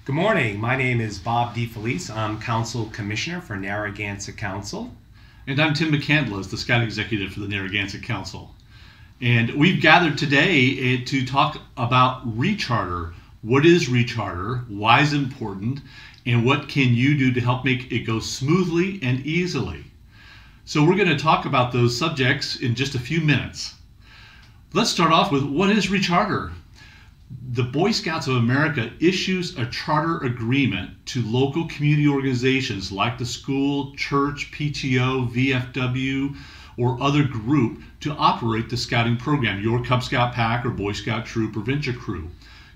Good morning. My name is Bob DeFelice. I'm Council Commissioner for Narragansett Council. And I'm Tim McCandless, the Scout Executive for the Narragansett Council. And we've gathered today to talk about Recharter. What is Recharter? Why is it important? And what can you do to help make it go smoothly and easily? So we're going to talk about those subjects in just a few minutes. Let's start off with what is Recharter? The Boy Scouts of America issues a charter agreement to local community organizations like the school, church, PTO, VFW, or other group to operate the scouting program, your Cub Scout pack or Boy Scout troop or venture crew.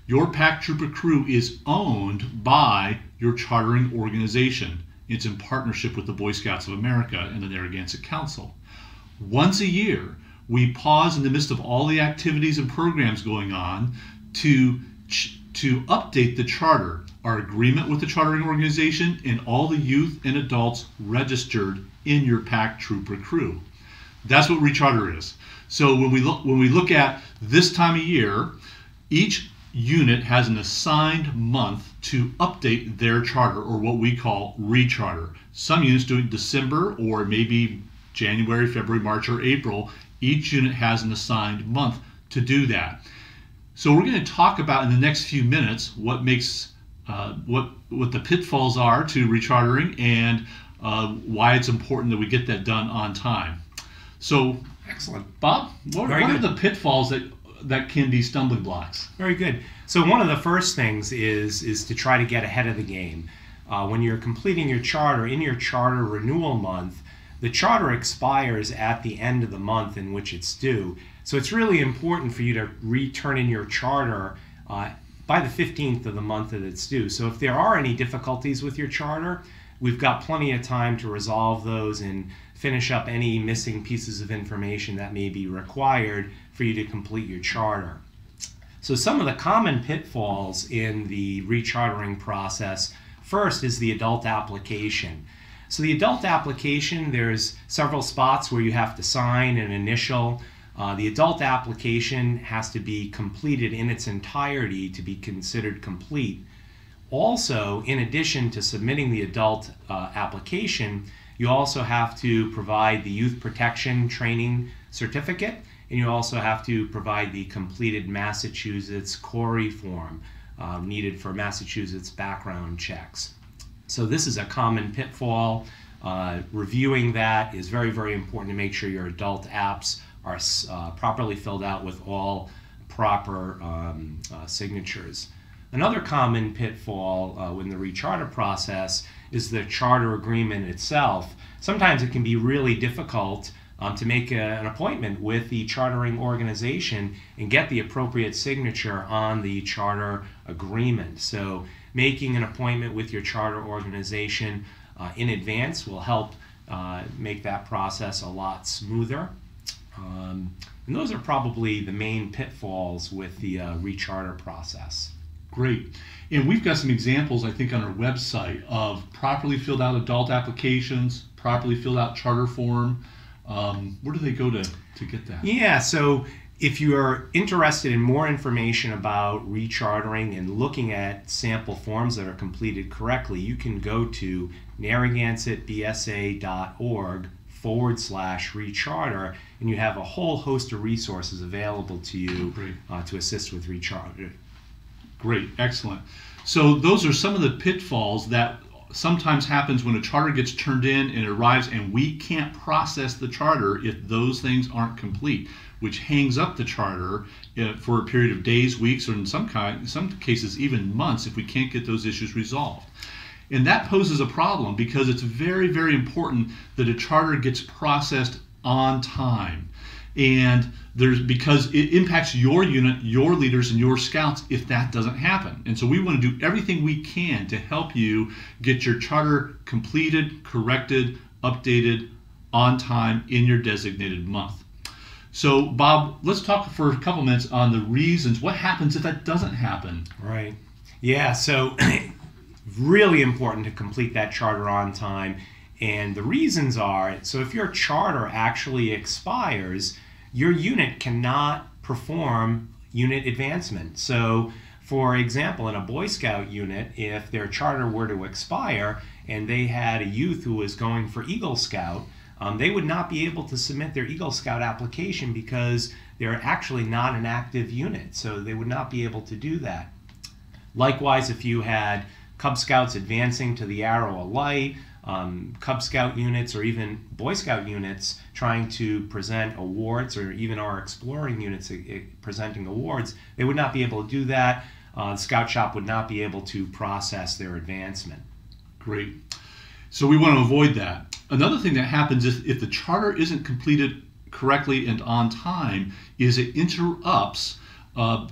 Your pack, troop, or crew is owned by your chartering organization. It's in partnership with the Boy Scouts of America and the Narragansett Council. Once a year, we pause in the midst of all the activities and programs going on to update the charter, our agreement with the chartering organization, and all the youth and adults registered in your pack, troop, or crew. That's what Recharter is. So when we look at this time of year, each unit has an assigned month to update their charter, or what we call Recharter. Some units do it December, or maybe January, February, March, or April. Each unit has an assigned month to do that. So we're going to talk about in the next few minutes what makes what the pitfalls are to rechartering and why it's important that we get that done on time. So, excellent, Bob. What are the pitfalls that can be stumbling blocks? Very good. So one of the first things is to try to get ahead of the game. When you're completing your charter, in your charter renewal month, the charter expires at the end of the month in which it's due. So it's really important for you to return in your charter by the 15th of the month that it's due. So if there are any difficulties with your charter, we've got plenty of time to resolve those and finish up any missing pieces of information that may be required for you to complete your charter. So some of the common pitfalls in the rechartering process, first is the adult application. So the adult application, there's several spots where you have to sign and initial. The adult application has to be completed in its entirety to be considered complete. Also, in addition to submitting the adult application, you also have to provide the youth protection training certificate, and you also have to provide the completed Massachusetts CORI form needed for Massachusetts background checks. So this is a common pitfall. Reviewing that is very, very important to make sure your adult apps are properly filled out with all proper signatures. Another common pitfall in the recharter process is the charter agreement itself. Sometimes it can be really difficult to make an appointment with the chartering organization and get the appropriate signature on the charter agreement. So making an appointment with your charter organization in advance will help make that process a lot smoother. And those are probably the main pitfalls with the recharter process. Great. And we've got some examples, I think, on our website of properly filled out adult applications, properly filled out charter form. Where do they go to get that? Yeah, so if you are interested in more information about rechartering and looking at sample forms that are completed correctly, you can go to narragansettbsa.org/recharter, and you have a whole host of resources available to you to assist with recharter. Great, excellent. So those are some of the pitfalls that sometimes happens when a charter gets turned in and arrives and we can't process the charter if those things aren't complete, which hangs up the charter for a period of days, weeks, or in some cases even months if we can't get those issues resolved. And that poses a problem because it's very, very important that a charter gets processed on time. And because it impacts your unit, your leaders, and your scouts if that doesn't happen. And so we want to do everything we can to help you get your charter completed, corrected, updated, on time in your designated month. So Bob, let's talk for a couple minutes on the reasons. What happens if that doesn't happen? Right. Yeah, so really important to complete that charter on time. And the reasons are, so if your charter actually expires, your unit cannot perform unit advancement. So For example, in a Boy Scout unit, if their charter were to expire and they had a youth who was going for Eagle Scout, they would not be able to submit their Eagle Scout application because they're actually not an active unit, so they would not be able to do that. Likewise, if you had Cub Scouts advancing to the Arrow of Light, Cub Scout units, or even Boy Scout units trying to present awards, or even our exploring units presenting awards, they would not be able to do that. The Scout Shop would not be able to process their advancement. Great. So we want to avoid that. Another thing that happens if the charter isn't completed correctly and on time is it interrupts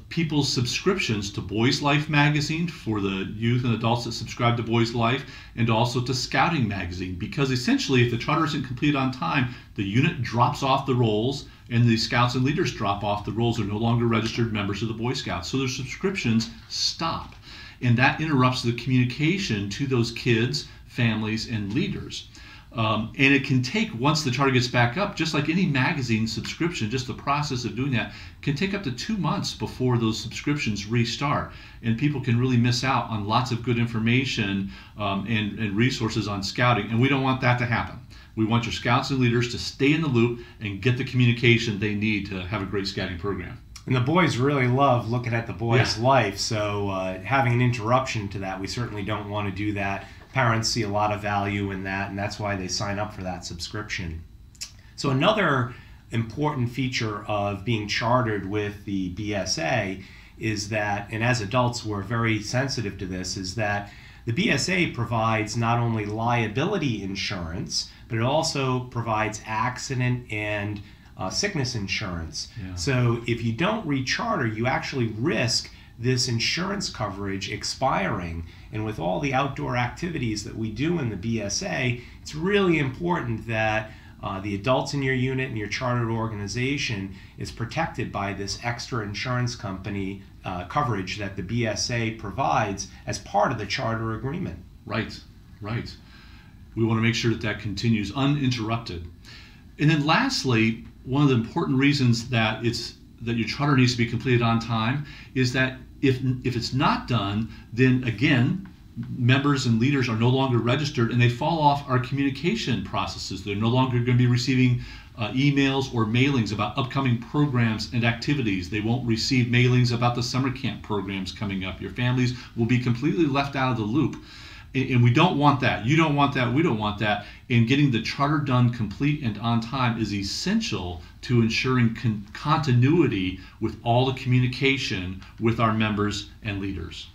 people's subscriptions to Boys Life magazine for the youth and adults that subscribe to Boys Life, and also to Scouting magazine, because essentially if the charter isn't complete on time, the unit drops off the rolls and the scouts and leaders drop off the rolls. Are no longer registered members of the Boy Scouts, so their subscriptions stop, and that interrupts the communication to those kids, families, and leaders. And it can take, once the charter gets back up, just like any magazine subscription, just the process of doing that can take up to 2 months before those subscriptions restart. And people can really miss out on lots of good information and resources on scouting. And we don't want that to happen. We want your scouts and leaders to stay in the loop and get the communication they need to have a great scouting program. And the boys really love looking at the Boys Life, so having an interruption to that, we certainly don't want to do that. Parents see a lot of value in that, and that's why they sign up for that subscription. So another important feature of being chartered with the BSA is that, and as adults we're very sensitive to this, is that the BSA provides not only liability insurance, but it also provides accident and sickness insurance. Yeah. So if you don't recharter, you actually risk this insurance coverage expiring. And with all the outdoor activities that we do in the BSA, it's really important that the adults in your unit and your chartered organization is protected by this extra insurance company coverage that the BSA provides as part of the charter agreement. Right, right. We want to make sure that that continues uninterrupted. And then lastly, one of the important reasons that your charter needs to be completed on time is that if it's not done, then again, members and leaders are no longer registered and they fall off our communication processes. They're no longer going to be receiving emails or mailings about upcoming programs and activities. They won't receive mailings about the summer camp programs coming up. Your families will be completely left out of the loop. And we don't want that. You don't want that. We don't want that. And getting the charter done complete and on time is essential to ensuring continuity with all the communication with our members and leaders.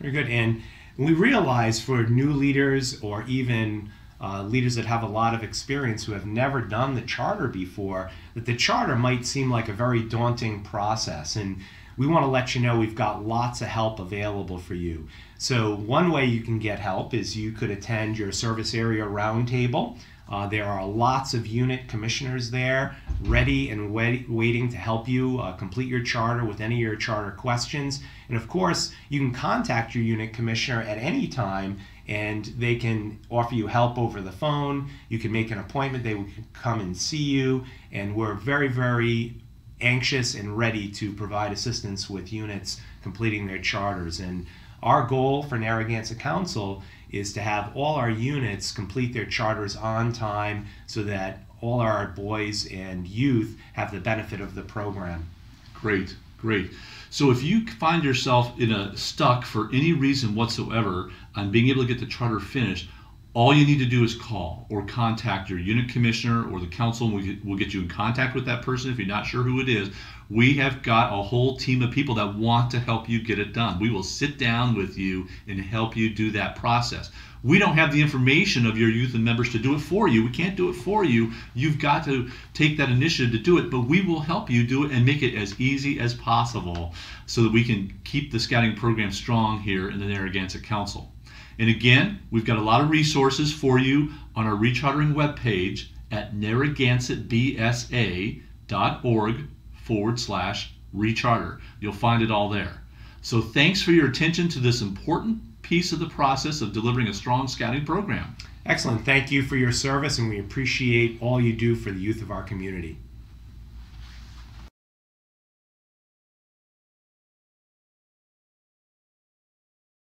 Very good. And we realize for new leaders, or even leaders that have a lot of experience who have never done the charter before, that the charter might seem like a very daunting process. And we want to let you know we've got lots of help available for you. So one way you can get help is you could attend your service area roundtable. There are lots of unit commissioners there ready and waiting to help you complete your charter with any of your charter questions. And of course, you can contact your unit commissioner at any time and they can offer you help over the phone. You can make an appointment, they will come and see you, and we're very, very anxious and ready to provide assistance with units completing their charters. And our goal for Narragansett Council is to have all our units complete their charters on time so that all our boys and youth have the benefit of the program. Great, great. So if you find yourself stuck for any reason whatsoever on being able to get the charter finished, all you need to do is call or contact your unit commissioner or the council, and we'll get you in contact with that person if you're not sure who it is. We have got a whole team of people that want to help you get it done. We will sit down with you and help you do that process. We don't have the information of your youth and members to do it for you. We can't do it for you. You've got to take that initiative to do it, but we will help you do it and make it as easy as possible so that we can keep the scouting program strong here in the Narragansett Council. And again, we've got a lot of resources for you on our rechartering webpage at narragansettbsa.org/recharter. You'll find it all there. So thanks for your attention to this important piece of the process of delivering a strong scouting program. Excellent. Thank you for your service, and we appreciate all you do for the youth of our community.